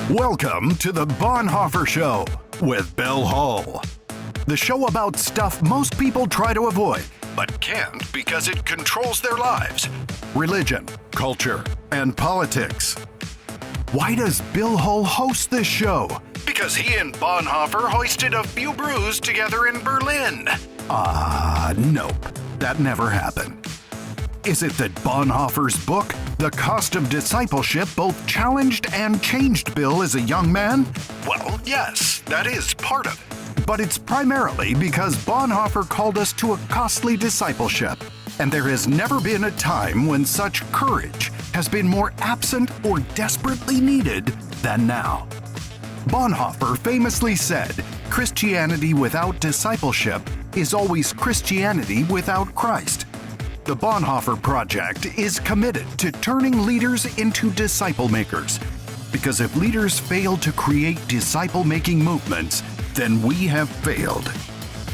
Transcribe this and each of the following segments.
Welcome to the Bonhoeffer Show with Bill Hull. The show about stuff most people try to avoid, but can't because it controls their lives. Religion, culture, and politics. Why does Bill Hull host this show? Because he and Bonhoeffer hoisted a few brews together in Berlin. Nope. That never happened. Is it that Bonhoeffer's book, The Cost of Discipleship, both challenged and changed Bill as a young man? Well, yes, that is part of it. But it's primarily because Bonhoeffer called us to a costly discipleship. And there has never been a time when such courage has been more absent or desperately needed than now. Bonhoeffer famously said, "Christianity without discipleship is always Christianity without Christ." The Bonhoeffer Project is committed to turning leaders into disciple makers. Because if leaders fail to create disciple-making movements, then we have failed.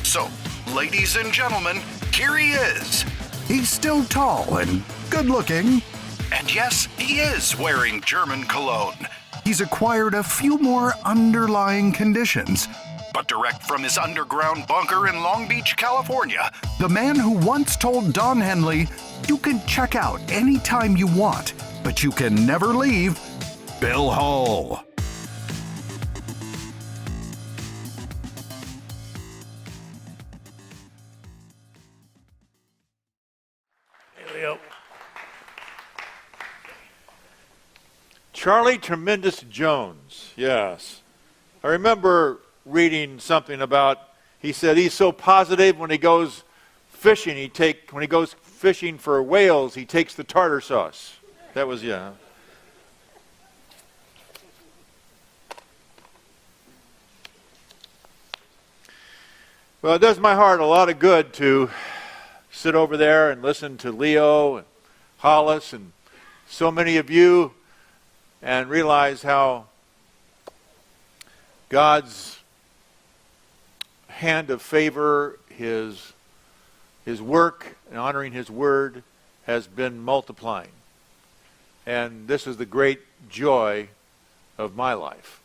So, ladies and gentlemen, here he is. He's still tall and good-looking. And yes, he is wearing German cologne. He's acquired a few more underlying conditions. But direct from his underground bunker in Long Beach, California, the man who once told Don Henley, "You can check out anytime you want, but you can never leave," Bill Hull. Here we go. Charlie Tremendous Jones, yes. I remember reading something about, he said he's so positive when he goes fishing, when he goes fishing for whales, he takes the tartar sauce. That was, yeah. Well, it does my heart a lot of good to sit over there and listen to Leo and Hollis and so many of you and realize how God's hand of favor, his work and honoring his word has been multiplying. And this is the great joy of my life.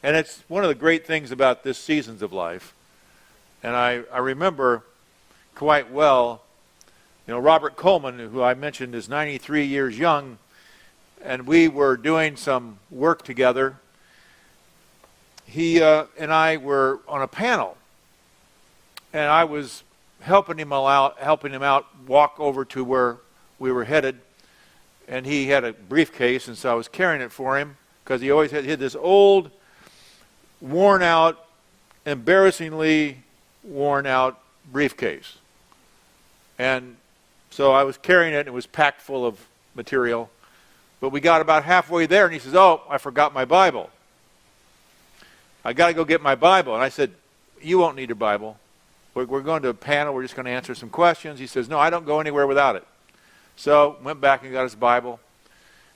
And it's one of the great things about this seasons of life. And I remember quite well, Robert Coleman, who I mentioned is 93 years young, and we were doing some work together. He and I were on a panel, and I was helping him out, walk over to where we were headed, and he had a briefcase, and so I was carrying it for him, because he always had this old, worn out, embarrassingly worn out briefcase. And so I was carrying it, and it was packed full of material, but we got about halfway there, and he says, "Oh, I forgot my Bible. I got to go get my Bible." And I said, "You won't need a Bible. We're going to a panel. We're just going to answer some questions." He says, "No, I don't go anywhere without it." So went back and got his Bible.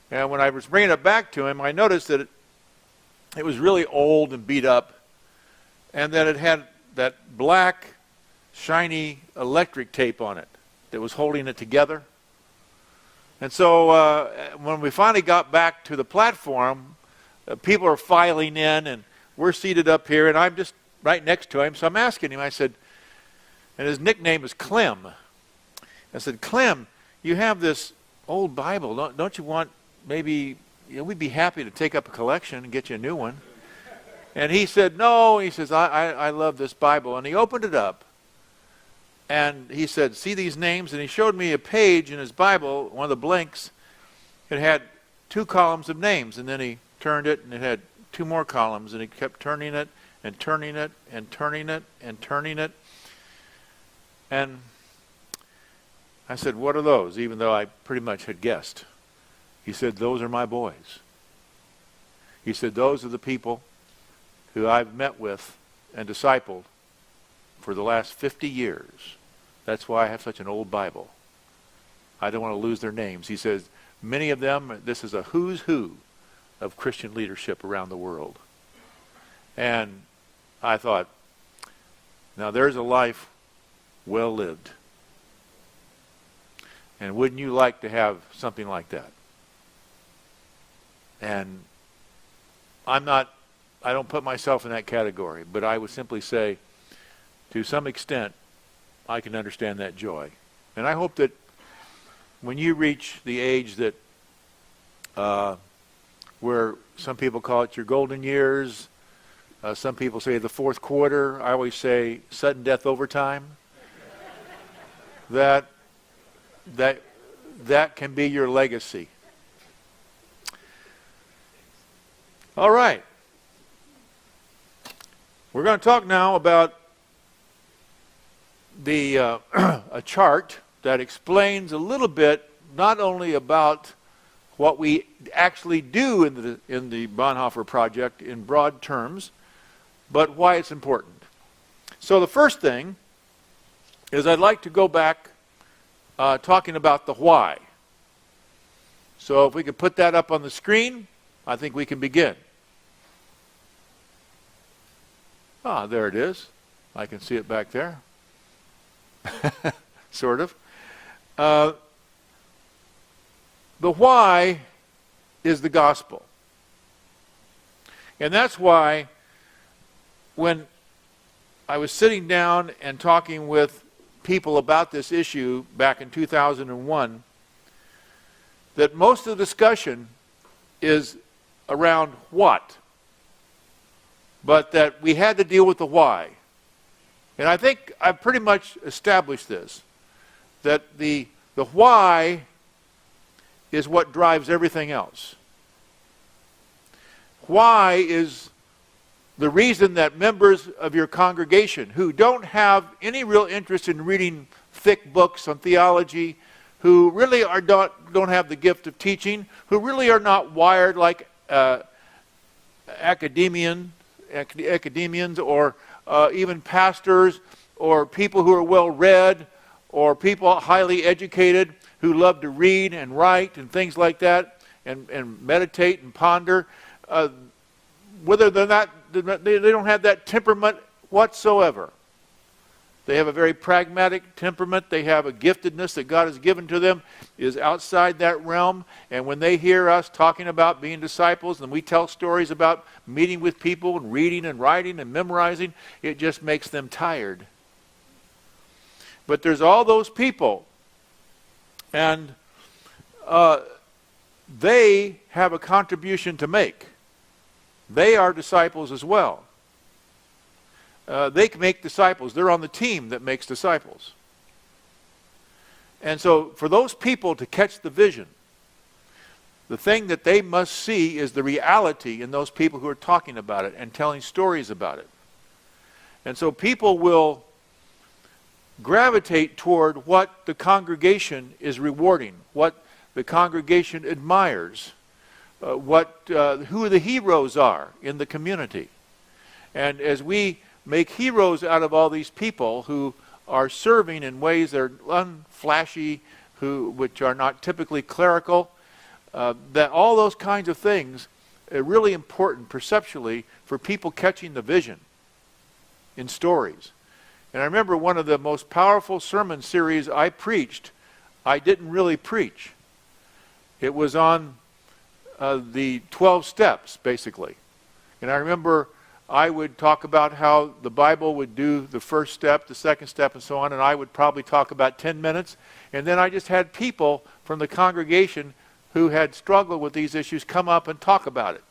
And when I was bringing it back to him, I noticed that it was really old and beat up, and that it had that black, shiny electric tape on it that was holding it together. And so when we finally got back to the platform, people are filing in, and we're seated up here, and I'm just right next to him. So I'm asking him, I said, and his nickname is Clem. I said, "Clem, you have this old Bible. Don't you want maybe, we'd be happy to take up a collection and get you a new one." And he said, "No." He says, I love this Bible. And he opened it up, and he said, "See these names?" And he showed me a page in his Bible, one of the blanks. It had 2 columns of names, and then he turned it, and it had 2 more columns, and he kept turning it and turning it and turning it and turning it. And I said, "What are those?" Even though I pretty much had guessed. He said, "Those are my boys." He said, "Those are the people who I've met with and discipled for the last 50 years. That's why I have such an old Bible. I don't want to lose their names." He says, "Many of them, this is a who's who of Christian leadership around the world." And I thought, now there's a life well lived. And wouldn't you like to have something like that? And I don't put myself in that category, but I would simply say, to some extent, I can understand that joy. And I hope that when you reach the age that where some people call it your golden years, some people say the fourth quarter, I always say sudden death overtime, that can be your legacy. All right. We're going to talk now about the a chart that explains a little bit, not only about what we actually do in the Bonhoeffer project in broad terms, but why it's important. So the first thing is I'd like to go back talking about the why. So if we could put that up on the screen, I think we can begin. Ah, there it is. I can see it back there. Sort of. The why is the gospel. And that's why when I was sitting down and talking with people about this issue back in 2001, that most of the discussion is around what, but that we had to deal with the why. And I think I've pretty much established this, that the why is what drives everything else. Why is the reason that members of your congregation who don't have any real interest in reading thick books on theology, who really don't have the gift of teaching, who really are not wired like academians or even pastors or people who are well read or people highly educated who love to read and write and things like that and meditate and ponder, whether they're not, they don't have that temperament whatsoever. They have a very pragmatic temperament. They have a giftedness that God has given to them is outside that realm. And when they hear us talking about being disciples and we tell stories about meeting with people and reading and writing and memorizing, it just makes them tired. But there's all those people, and they have a contribution to make. They are disciples as well. They can make disciples. They're on the team that makes disciples. And so for those people to catch the vision, the thing that they must see is the reality in those people who are talking about it and telling stories about it. And so people will gravitate toward what the congregation is rewarding, what the congregation admires, who the heroes are in the community. And as we make heroes out of all these people who are serving in ways that are unflashy, which are not typically clerical, that all those kinds of things are really important perceptually for people catching the vision in stories. And I remember one of the most powerful sermon series I preached, I didn't really preach. It was on the 12 steps, basically. And I remember I would talk about how the Bible would do the first step, the second step, and so on, and I would probably talk about 10 minutes. And then I just had people from the congregation who had struggled with these issues come up and talk about it.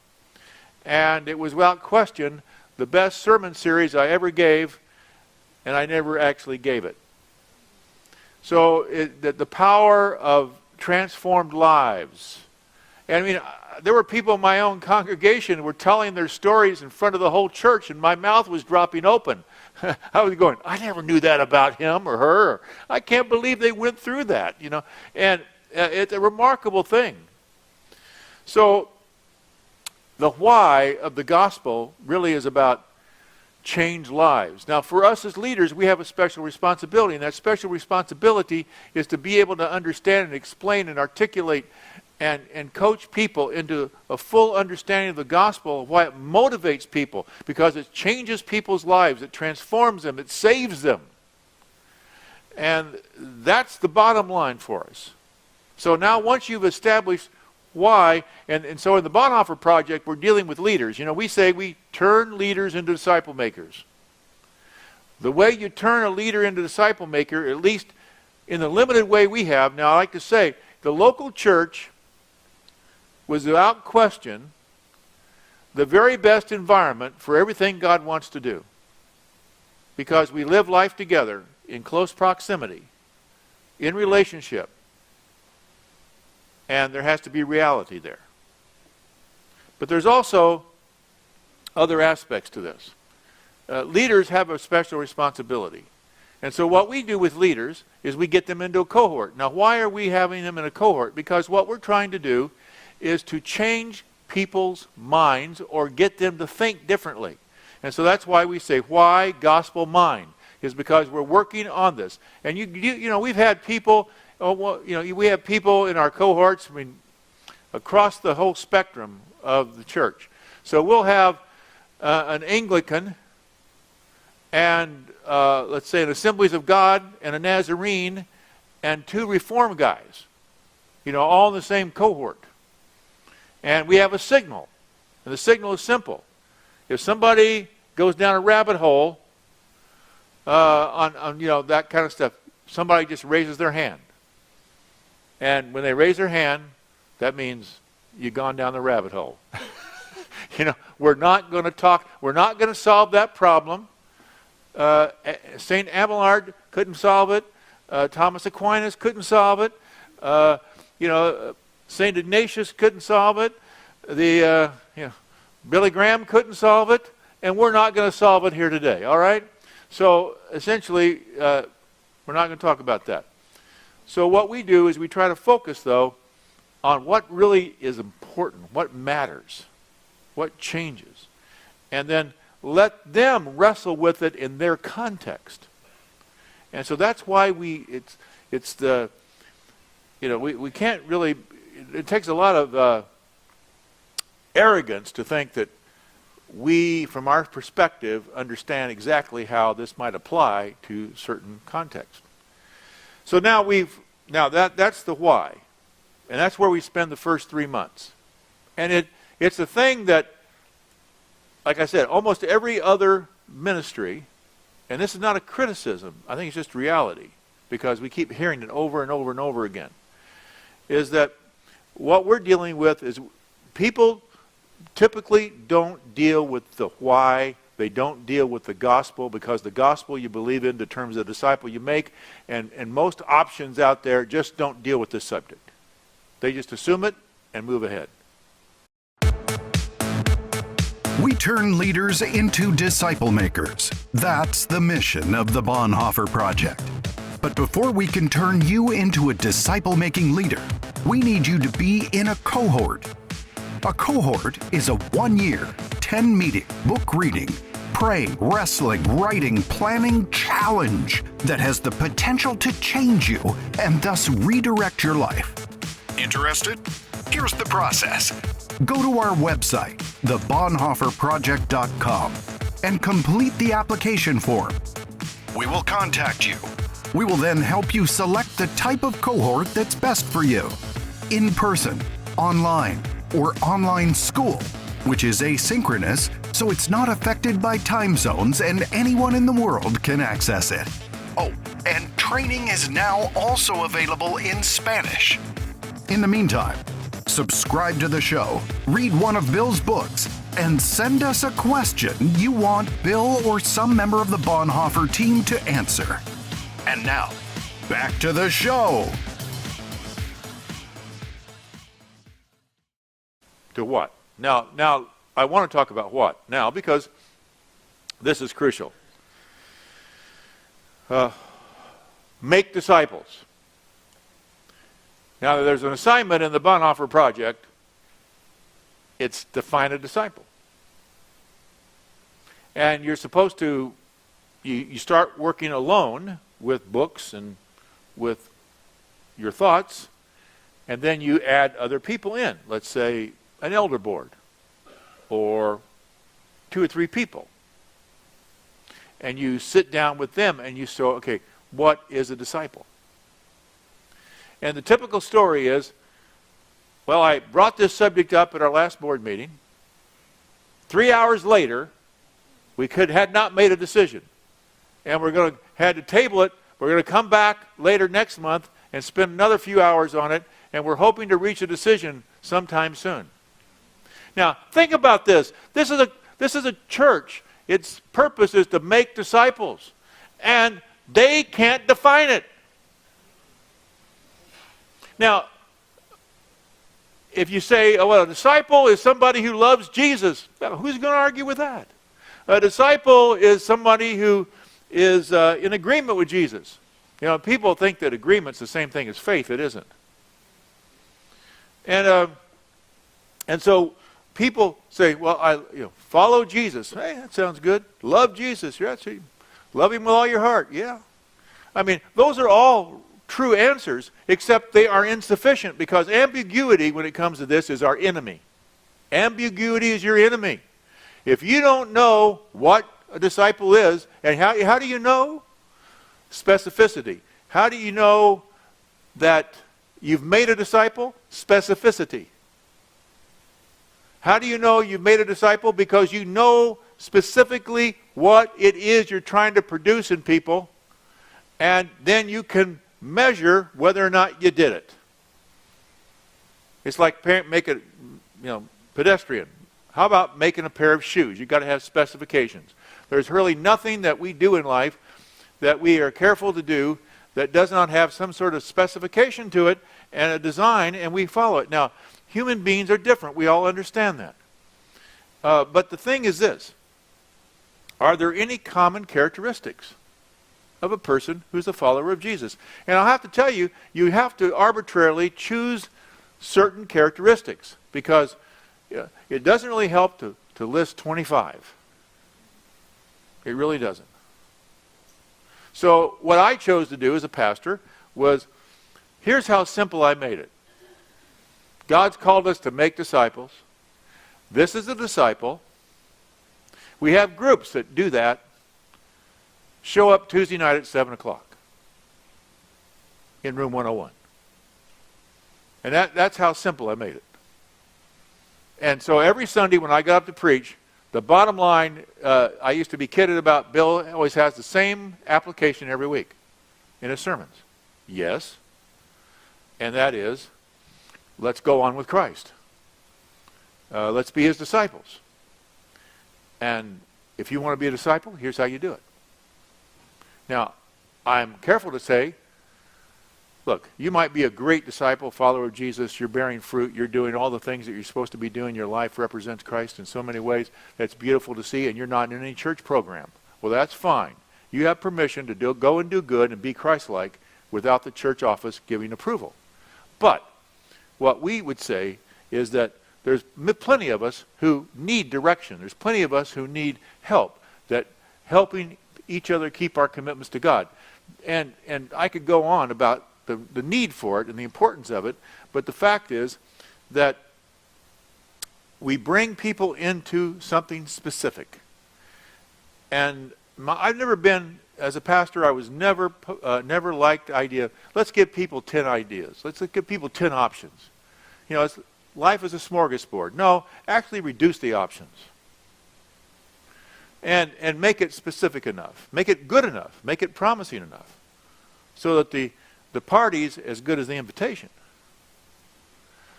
And it was without question the best sermon series I ever gave, and I never actually gave it. So the power of transformed lives. And I mean, there were people in my own congregation who were telling their stories in front of the whole church, and my mouth was dropping open. I was going, I never knew that about him or her. Or, I can't believe they went through that, you know. And it's a remarkable thing. So the why of the gospel really is about changed lives. Now, for us as leaders, we have a special responsibility, and that special responsibility is to be able to understand and explain and articulate and coach people into a full understanding of the gospel, of why it motivates people, because it changes people's lives, it transforms them, it saves them. And that's the bottom line for us. So now once you've established why, and so in the Bonhoeffer Project, we're dealing with leaders. You know, we say we turn leaders into disciple makers. The way you turn a leader into a disciple maker, at least in the limited way we have, now I like to say, the local church was without question the very best environment for everything God wants to do. Because we live life together in close proximity, in relationship, and there has to be reality there. But there's also other aspects to this. Leaders have a special responsibility. And so what we do with leaders is we get them into a cohort. Now, why are we having them in a cohort? Because what we're trying to do is to change people's minds or get them to think differently. And so that's why we say, why gospel mind? Is because we're working on this. And you know, we've had people, we have people in our cohorts, I mean, across the whole spectrum of the church. So we'll have an Anglican and let's say an Assemblies of God and a Nazarene and 2 Reform guys, you know, all in the same cohort. And we have a signal. And the signal is simple. If somebody goes down a rabbit hole on you know, that kind of stuff, somebody just raises their hand. And when they raise their hand, that means you've gone down the rabbit hole. You know, we're not going to talk, we're not going to solve that problem. St. Abelard couldn't solve it. Thomas Aquinas couldn't solve it. You know, St. Ignatius couldn't solve it. Billy Graham couldn't solve it. And we're not going to solve it here today, all right? So essentially, we're not going to talk about that. So what we do is we try to focus, though, on what really is important, what matters, what changes, and then let them wrestle with it in their context. And so that's why we can't really, it takes a lot of arrogance to think that we, from our perspective, understand exactly how this might apply to certain contexts. So now that's the why. And that's where we spend the first 3 months. And it's a thing that, like I said, almost every other ministry, and this is not a criticism, I think it's just reality, because we keep hearing it over and over and over again, is that what we're dealing with is people typically don't deal with the why. They don't deal with the gospel, because the gospel you believe in determines the disciple you make, and most options out there just don't deal with this subject. They just assume it and move ahead. We turn leaders into disciple makers. That's the mission of the Bonhoeffer Project. But before we can turn you into a disciple-making leader, we need you to be in a cohort. A cohort is a 1-year, 10-meeting, book reading, praying, wrestling, writing, planning challenge that has the potential to change you and thus redirect your life. Interested? Here's the process. Go to our website, thebonhoefferproject.com, and complete the application form. We will contact you. We will then help you select the type of cohort that's best for you. In person, online, or online school, which is asynchronous, so it's not affected by time zones and anyone in the world can access it. Oh, and training is now also available in Spanish. In the meantime, subscribe to the show, read one of Bill's books, and send us a question you want Bill or some member of the Bonhoeffer team to answer. And now, back to the show. To what? Now, I want to talk about what now, because this is crucial. Make disciples. Now, there's an assignment in the Bonhoeffer Project. It's define a disciple. And you're supposed to, you start working alone with books and with your thoughts, and then you add other people in. Let's say an elder board, or 2 or 3 people. And you sit down with them and you say, okay, what is a disciple? And the typical story is, Well, I brought this subject up at our last board meeting. 3 hours later, we had not made a decision. And had to table it. We're going to come back later next month and spend another few hours on it, and we're hoping to reach a decision sometime soon. Now, think about this. This is a church. Its purpose is to make disciples. And they can't define it. Now, if you say, oh, well, a disciple is somebody who loves Jesus, well, who's going to argue with that? A disciple is somebody who is in agreement with Jesus. You know, people think that agreement's the same thing as faith. It isn't. And so people say, well, follow Jesus. Hey, that sounds good. Love Jesus. Yeah, love him with all your heart. Yeah. I mean, those are all true answers, except they are insufficient, because ambiguity when it comes to this is our enemy. Ambiguity is your enemy. If you don't know what a disciple is, and how do you know? Specificity. How do you know that you've made a disciple? Specificity. How do you know you've made a disciple? Because you know specifically what it is you're trying to produce in people, and then you can measure whether or not you did it. It's like make it, pedestrian. How about making a pair of shoes? You've got to have specifications. There's really nothing that we do in life that we are careful to do that does not have some sort of specification to it and a design, and we follow it. Now, human beings are different. We all understand that. But the thing is this. Are there any common characteristics of a person who's a follower of Jesus? And I'll have to tell you, you have to arbitrarily choose certain characteristics, because it doesn't really help to list 25. It really doesn't. So what I chose to do as a pastor was, here's how simple I made it. God's called us to make disciples. This is a disciple. We have groups that do that. Show up Tuesday night at 7 o'clock in room 101. And that's how simple I made it. And so every Sunday when I got up to preach, the bottom line, I used to be kidded about, Bill always has the same application every week in his sermons. Yes. And that is, let's go on with Christ. Let's be his disciples. And if you want to be a disciple, here's how you do it. Now, I'm careful to say, look, you might be a great disciple, follower of Jesus. You're bearing fruit. You're doing all the things that you're supposed to be doing. Your life represents Christ in so many ways. That's beautiful to see, and you're not in any church program. Well, that's fine. You have permission to go and do good and be Christ-like without the church office giving approval. But what we would say is that there's plenty of us who need direction. There's plenty of us who need help, that helping each other keep our commitments to God. And I could go on about the need for it and the importance of it, but the fact is that we bring people into something specific. And I've never been, as a pastor, I was never liked the idea, let's give people 10 ideas. Let's give people 10 options. Life is a smorgasbord. No, actually reduce the options. And make it specific enough. Make it good enough. Make it promising enough. So that the party's as good as the invitation.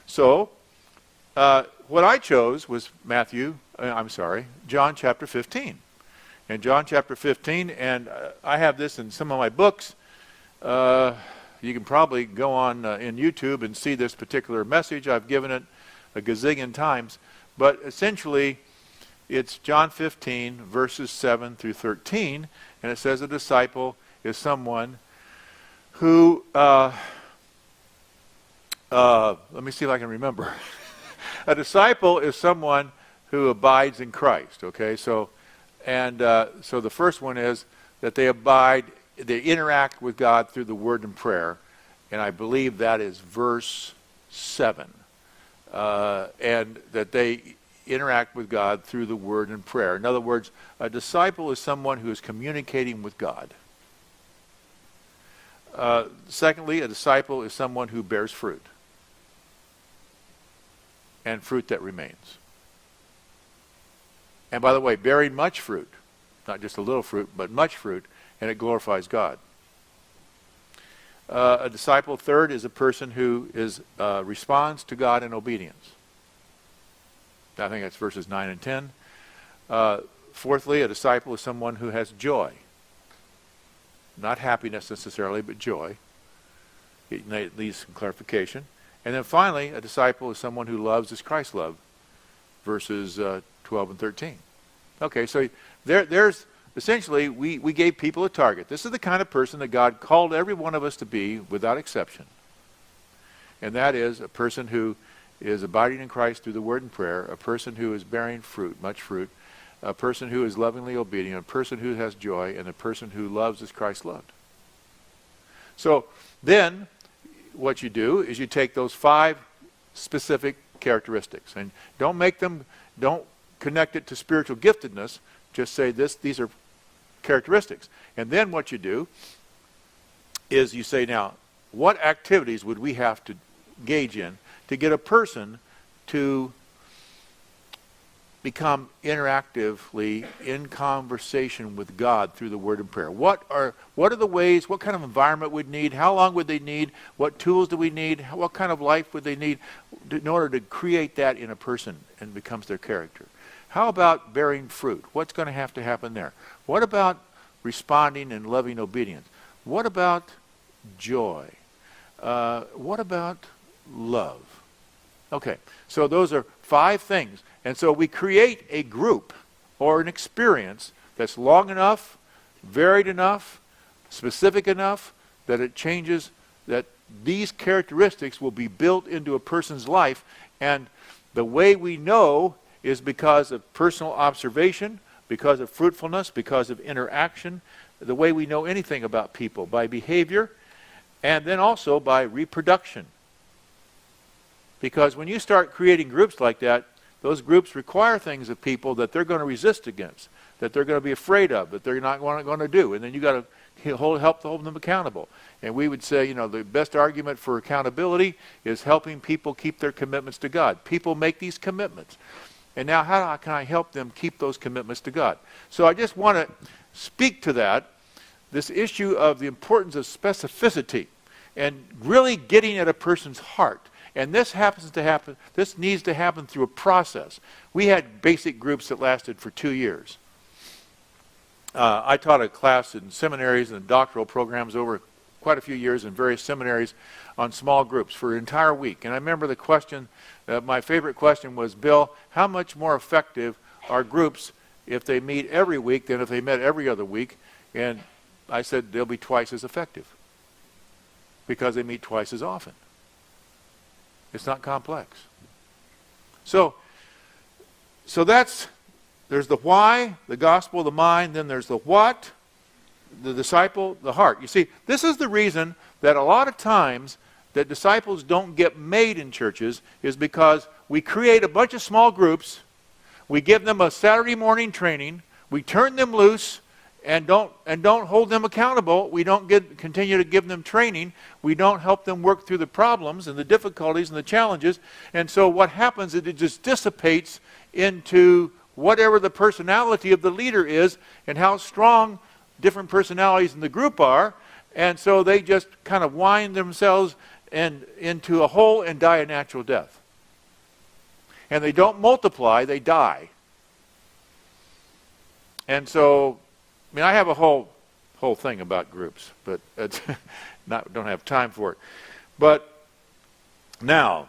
So, what I chose was John chapter 15. And John chapter 15, and I have this in some of my books. You can probably go on in YouTube and see this particular message. I've given it a gazillion times. But essentially, it's John 15, verses 7 through 13. And it says a disciple is someone who, let me see if I can remember. A disciple is someone who abides in Christ. Okay, so the first one is that they abide, they interact with God through the word and prayer, and I believe that is verse 7, and that they interact with God through the word and prayer. In other words, a disciple is someone who is communicating with God. Secondly, a disciple is someone who bears fruit. and fruit that remains. And by the way, bearing much fruit, not just a little fruit, but much fruit, and it glorifies God. A disciple, third, is a person who responds to God in obedience. I think that's verses 9 and 10. Fourthly, a disciple is someone who has joy. Not happiness necessarily, but joy. It needs some clarification. And then finally, a disciple is someone who loves as Christ loved. Verses 12 and 13. Okay, so there's essentially, we gave people a target. This is the kind of person that God called every one of us to be without exception. And that is a person who is abiding in Christ through the word and prayer, a person who is bearing fruit, much fruit, a person who is lovingly obedient, a person who has joy, and a person who loves as Christ loved. So then what you do is you take those 5 specific characteristics and don't connect it to spiritual giftedness, just say these are characteristics. And then what you do is you say, now, what activities would we have to engage in to get a person to become interactively in conversation with God through the word and prayer? What are the ways, what kind of environment would need, how long would they need, what tools do we need, what kind of life would they need in order to create that in a person and becomes their character? How about bearing fruit? What's going to happen there? What about responding and loving obedience? What about joy? What about love? Okay, so those are 5 things. And so we create a group or an experience that's long enough, varied enough, specific enough that it changes, that these characteristics will be built into a person's life. And the way we know is because of personal observation, because of fruitfulness, because of interaction, the way we know anything about people, by behavior, and then also by reproduction. Because when you start creating groups like that, those groups require things of people that they're going to resist against, that they're going to be afraid of, that they're not going to do. And then you got to help hold them accountable. And we would say, the best argument for accountability is helping people keep their commitments to God. People make these commitments. And now how can I help them keep those commitments to God? So I just want to speak to that, this issue of the importance of specificity and really getting at a person's heart. And this needs to happen through a process. We had basic groups that lasted for 2 years. I taught a class in seminaries and doctoral programs over quite a few years in various seminaries on small groups for an entire week. And I remember the question, my favorite question was, Bill, how much more effective are groups if they meet every week than if they met every other week? And I said, they'll be twice as effective because they meet twice as often. It's not complex. So there's the why, the gospel, the mind, then there's the what, the disciple, the heart. You see, this is the reason that a lot of times that disciples don't get made in churches is because we create a bunch of small groups, we give them a Saturday morning training, we turn them loose, and don't hold them accountable. We don't continue to give them training. We don't help them work through the problems and the difficulties and the challenges. And so what happens is it just dissipates into whatever the personality of the leader is and how strong different personalities in the group are. And so they just kind of wind themselves into a hole and die a natural death. And they don't multiply, they die. And so I have a whole thing about groups, but don't have time for it. But now,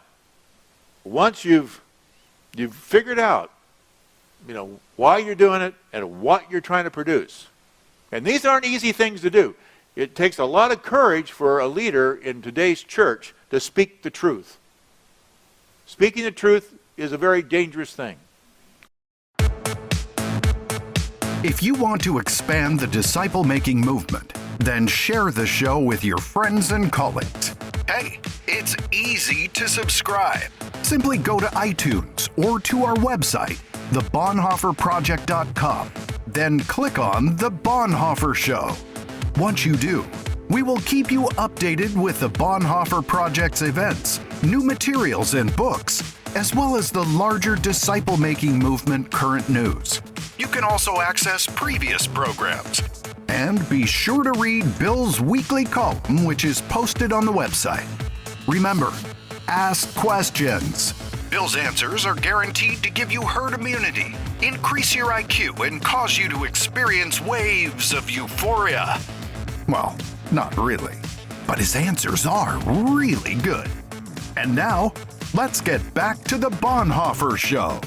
once you've figured out, why you're doing it and what you're trying to produce, and these aren't easy things to do. It takes a lot of courage for a leader in today's church to speak the truth. Speaking the truth is a very dangerous thing. If you want to expand the disciple-making movement, then share the show with your friends and colleagues. Hey, it's easy to subscribe. Simply go to iTunes or to our website, thebonhoefferproject.com. Then click on The Bonhoeffer Show. Once you do, we will keep you updated with the Bonhoeffer Project's events, new materials and books, as well as the larger disciple-making movement Current News. You can also access previous programs. And be sure to read Bill's weekly column, which is posted on the website. Remember, ask questions. Bill's answers are guaranteed to give you herd immunity, increase your IQ, and cause you to experience waves of euphoria. Well, not really, but his answers are really good. And now, let's get back to the Bonhoeffer Show.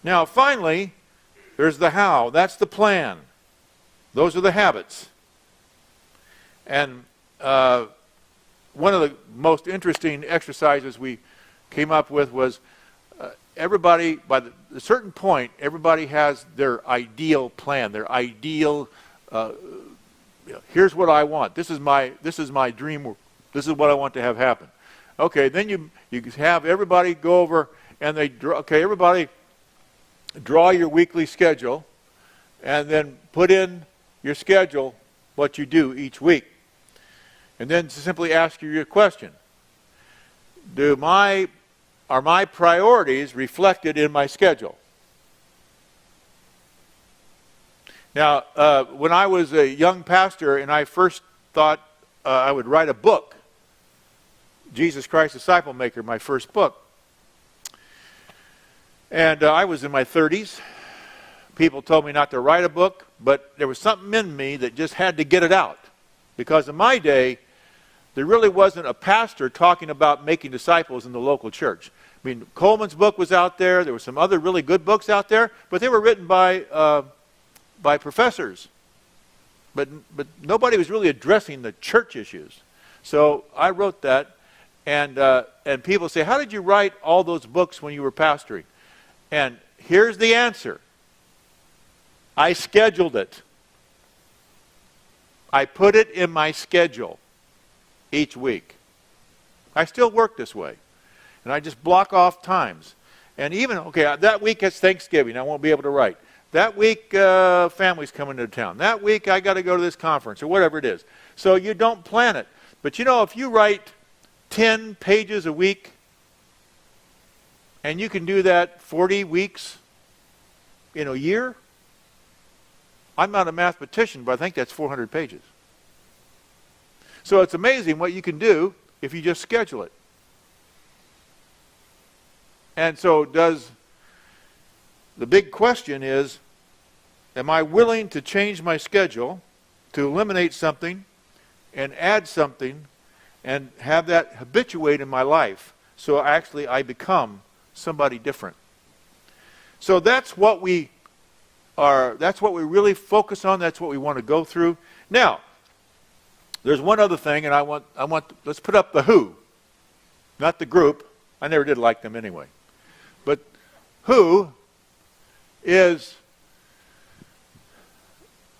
Now, finally, there's the how. That's the plan. Those are the habits. And one of the most interesting exercises we came up with was everybody, by a certain point, everybody has their ideal plan, their ideal, here's what I want. This is my dream. This is what I want to have happen. Okay, then you have everybody go over and they draw, okay, everybody draw your weekly schedule and then put in your schedule what you do each week. And then simply ask you your question. Are my priorities reflected in my schedule? Now, when I was a young pastor and I first thought I would write a book, Jesus Christ Disciple Maker, my first book. And I was in my 30s. People told me not to write a book, but there was something in me that just had to get it out. Because in my day, there really wasn't a pastor talking about making disciples in the local church. I mean, Coleman's book was out there. There were some other really good books out there, but they were written by professors. But nobody was really addressing the church issues. So I wrote that, and people say, how did you write all those books when you were pastoring? And here's the answer. I scheduled it. I put it in my schedule each week. I still work this way. And I just block off times. And even, okay, that week it's Thanksgiving. I won't be able to write. That week, family's coming to town. That week, I got to go to this conference or whatever it is. So you don't plan it. But you know, if you write 10 pages a week, and you can do that 40 weeks in a year. I'm not a mathematician, but I think that's 400 pages. So it's amazing what you can do if you just schedule it. And so the big question is, am I willing to change my schedule to eliminate something and add something and have that habituate in my life so actually I become somebody different? So that's what we really focus on. That's what we want to go through. Now, there's one other thing, and let's put up the who, not the group. I never did like them anyway. But who is,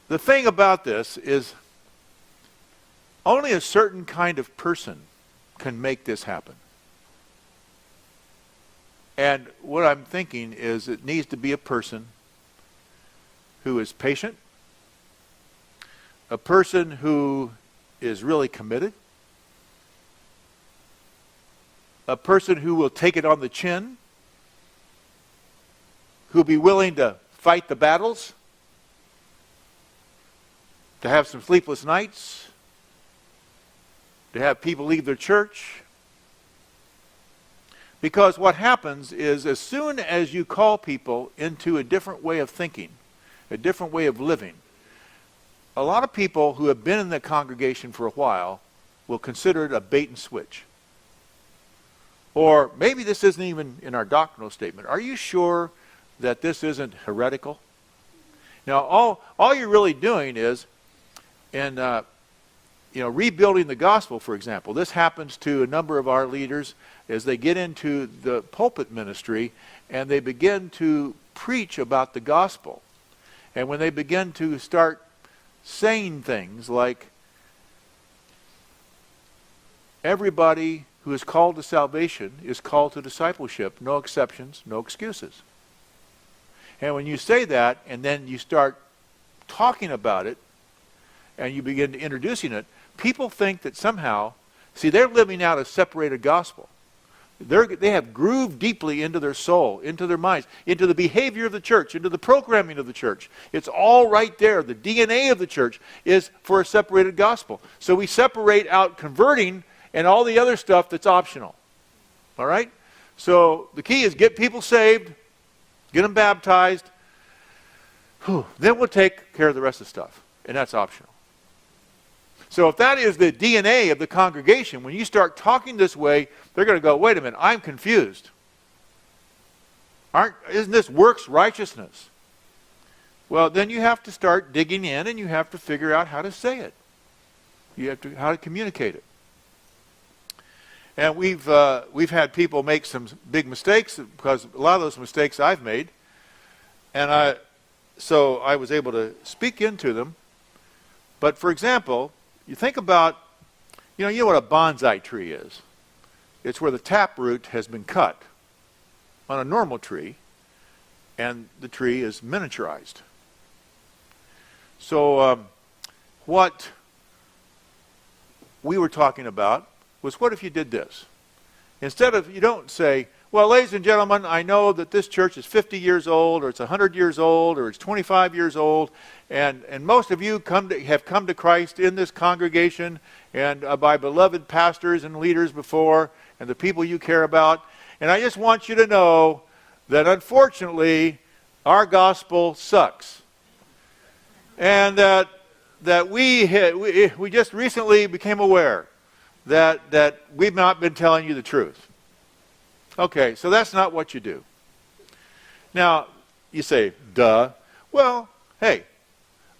the thing about this is only a certain kind of person can make this happen. And what I'm thinking is it needs to be a person who is patient, a person who is really committed, a person who will take it on the chin, who will be willing to fight the battles, to have some sleepless nights, to have people leave their church. Because what happens is as soon as you call people into a different way of thinking, a different way of living, a lot of people who have been in the congregation for a while will consider it a bait and switch. Or maybe this isn't even in our doctrinal statement. Are you sure that this isn't heretical? Now, all you're really doing is, rebuilding the gospel, for example. This happens to a number of our leaders as they get into the pulpit ministry and they begin to preach about the gospel. And when they begin to start saying things like, everybody who is called to salvation is called to discipleship, no exceptions, no excuses. And when you say that and then you start talking about it and you begin introducing it, people think that somehow See, they're living out a separated gospel. They have grooved deeply into their soul, into their minds, into the behavior of the church, into the programming of the church. It's all right there. The DNA of the church is for a separated gospel. So we separate out converting and all the other stuff that's optional. All right? So the key is get people saved, get them baptized. Then we'll take care of the rest of the stuff. And that's optional. So if that is the DNA of the congregation, when you start talking this way, they're going to go, wait a minute, I'm confused. Isn't this works righteousness? Well, then you have to start digging in and you have to figure out how to say it. You have to how to communicate it. And we've had people make some big mistakes because a lot of those mistakes I've made. And so I was able to speak into them. But for example, you think about, you know what a bonsai tree is. It's where the taproot has been cut on a normal tree, and the tree is miniaturized. So what we were talking about was, what if you did this? Instead of, you don't say, well, ladies and gentlemen, I know that this church is 50 years old, or it's 100 years old, or it's 25 years old, and most of you have come to Christ in this congregation, and by beloved pastors and leaders before, and the people you care about. And I just want you to know that unfortunately, our gospel sucks. And that we just recently became aware that we've not been telling you the truth. Okay, so that's not what you do. Now, you say, duh. Well, hey,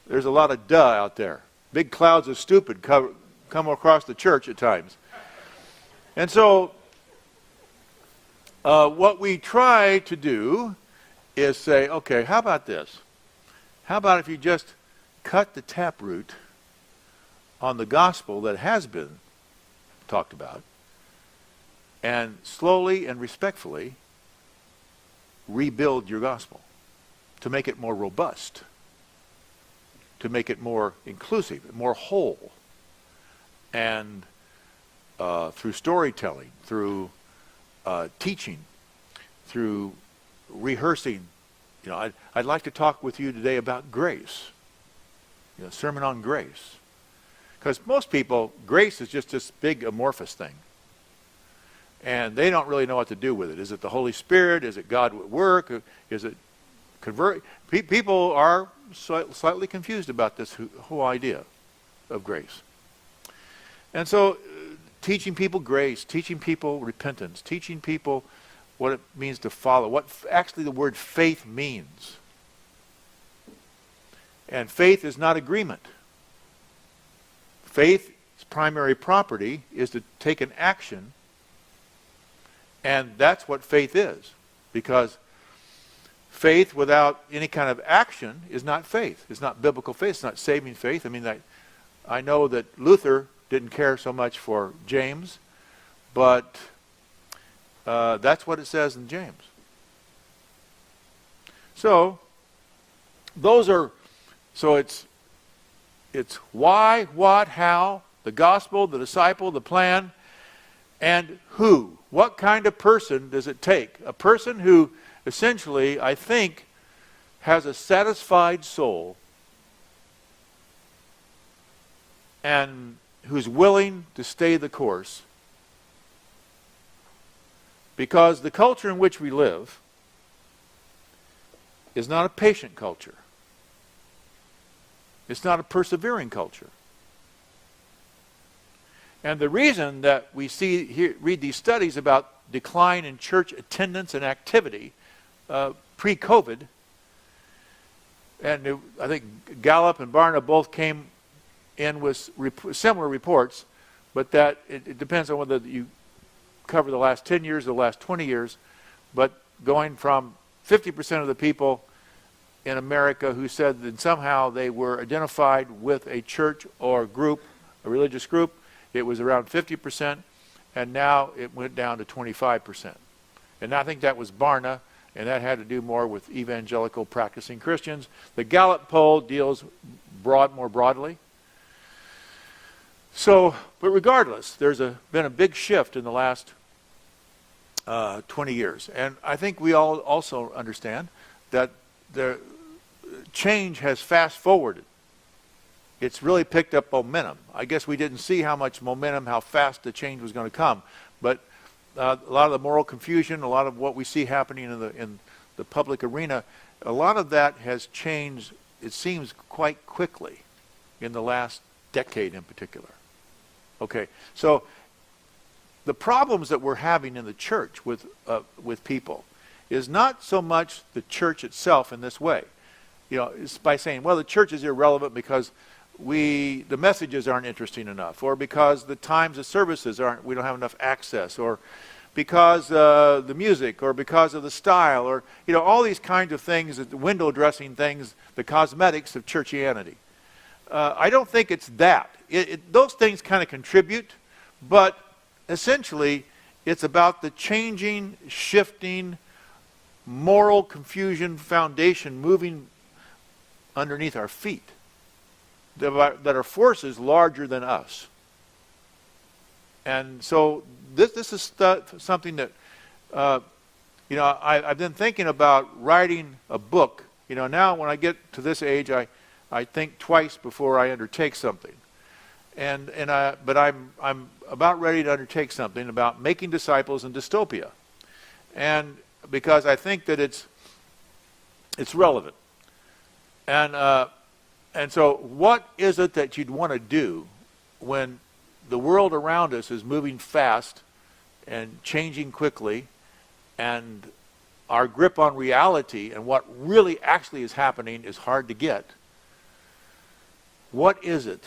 there's a lot of duh out there. Big clouds of stupid come across the church at times. And so, what we try to do is say, okay, how about this? How about if you just cut the taproot on the gospel that has been talked about, and slowly and respectfully rebuild your gospel to make it more robust, to make it more inclusive, more whole, and through storytelling, through teaching, through rehearsing. You know, I'd like to talk with you today about grace, sermon on grace. Because most people, grace is just this big amorphous thing. And they don't really know what to do with it. Is it the Holy Spirit? Is it God at work? Is it convert? People are slightly confused about this whole idea of grace. And so teaching people grace, teaching people repentance, teaching people what it means to follow, what actually the word faith means. And faith is not agreement. Faith's primary property is to take an action, and that's what faith is. Because faith without any kind of action is not faith. It's not biblical faith. It's not saving faith. I mean, I know that Luther didn't care so much for James, but that's what it says in James. So it's why, what, how, the gospel, the disciple, the plan, and who. What kind of person does it take? A person who essentially, I think, has a satisfied soul and who's willing to stay the course. Because the culture in which we live is not a patient culture. It's not a persevering culture. And the reason that we read these studies about decline in church attendance and activity pre-COVID, and I think Gallup and Barna both came in with similar reports, but that it depends on whether you cover the last 10 years or the last 20 years, but going from 50% of the people in America who said that somehow they were identified with a church or group, a religious group, it was around 50%, and now it went down to 25%. And I think that was Barna, and that had to do more with evangelical practicing Christians. The Gallup poll deals more broadly. So, but regardless, there's been a big shift in the last 20 years. And I think we all also understand that the change has fast forwarded. It's really picked up momentum. I guess we didn't see how much momentum, how fast the change was going to come. But a lot of the moral confusion, a lot of what we see happening in the public arena, a lot of that has changed, it seems, quite quickly in the last decade in particular. Okay, so the problems that we're having in the church with people is not so much the church itself in this way. You know, it's by saying, well, the church is irrelevant because the messages aren't interesting enough, or because the times of services we don't have enough access, or because the music, or because of the style, or, you know, all these kinds of things, the window dressing things, the cosmetics of churchianity. I don't think it's that. Those things kind of contribute, but essentially it's about the changing, shifting, moral confusion foundation moving underneath our feet that are forces larger than us. And so this is something that, you know, I've been thinking about writing a book. You know, now when I get to this age, I think twice before I undertake something. But I'm about ready to undertake something about making disciples in dystopia. And because I think that it's relevant. And so what is it that you'd want to do when the world around us is moving fast and changing quickly, and our grip on reality and what really actually is happening is hard to get? What is it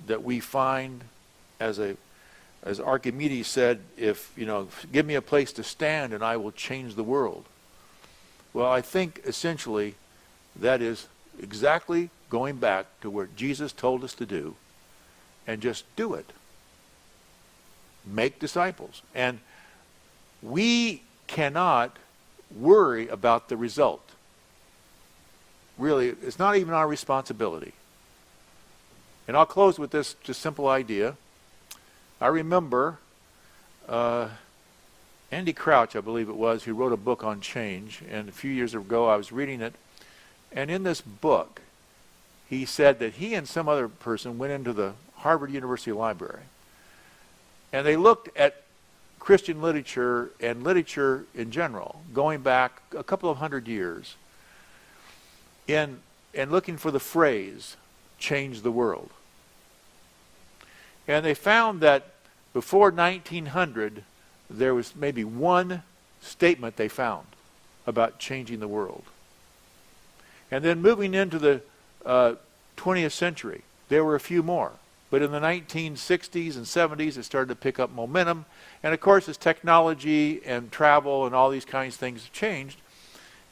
that we find, as Archimedes said, if, you know, give me a place to stand and I will change the world? Well, I think essentially that is exactly going back to what Jesus told us to do, and just do it. Make disciples. And we cannot worry about the result. Really, it's not even our responsibility. And I'll close with this just simple idea. I remember Andy Crouch, I believe it was, who wrote a book on change, and a few years ago I was reading it, and in this book he said that he and some other person went into the Harvard University Library, and they looked at Christian literature and literature in general, going back a couple of hundred years, and looking for the phrase, change the world. And they found that before 1900, there was maybe one statement they found about changing the world. And then moving into the 20th century, there were a few more. But in the 1960s and 70s, it started to pick up momentum. And of course, as technology and travel and all these kinds of things changed,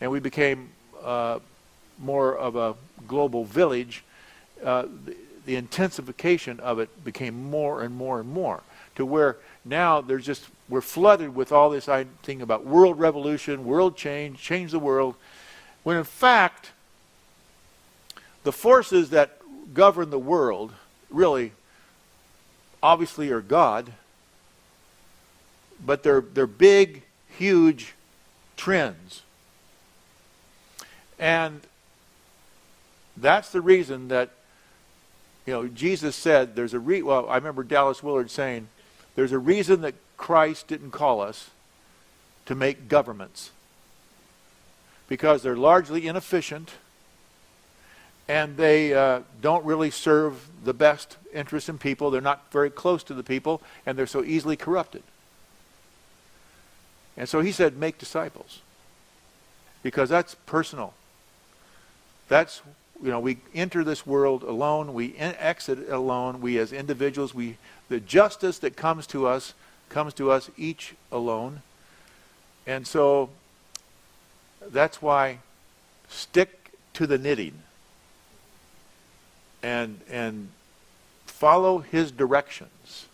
and we became more of a global village, the intensification of it became more and more and more, to where now we're flooded with all this thing about world revolution, world change the world, when in fact, the forces that govern the world really obviously are God, but they're big, huge trends. And that's the reason that, you know, Jesus said I remember Dallas Willard saying, there's a reason that Christ didn't call us to make governments. Because they're largely inefficient, and they don't really serve the best interest in people. They're not very close to the people, and they're so easily corrupted. And so he said, make disciples. Because that's personal. That's, you know, we enter this world alone, we exit alone, we as individuals, the justice that comes to us each alone. And so that's why stick to the knitting and follow his directions.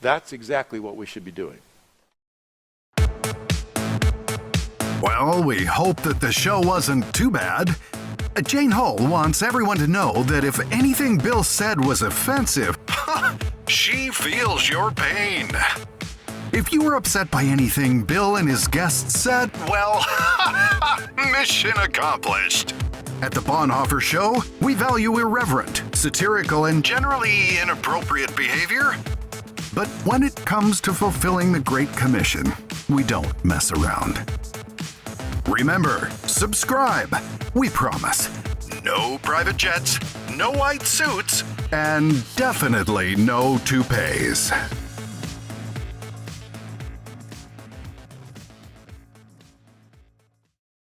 That's exactly what we should be doing. Well, we hope that the show wasn't too bad. Jane Hull wants everyone to know that if anything Bill said was offensive, She feels your pain. If you were upset by anything Bill and his guests said, well, mission accomplished. At the Bonhoeffer Show, we value irreverent, satirical, and generally inappropriate behavior. But when it comes to fulfilling the Great Commission, we don't mess around. Remember, subscribe. We promise. No private jets, no white suits, and definitely no toupees.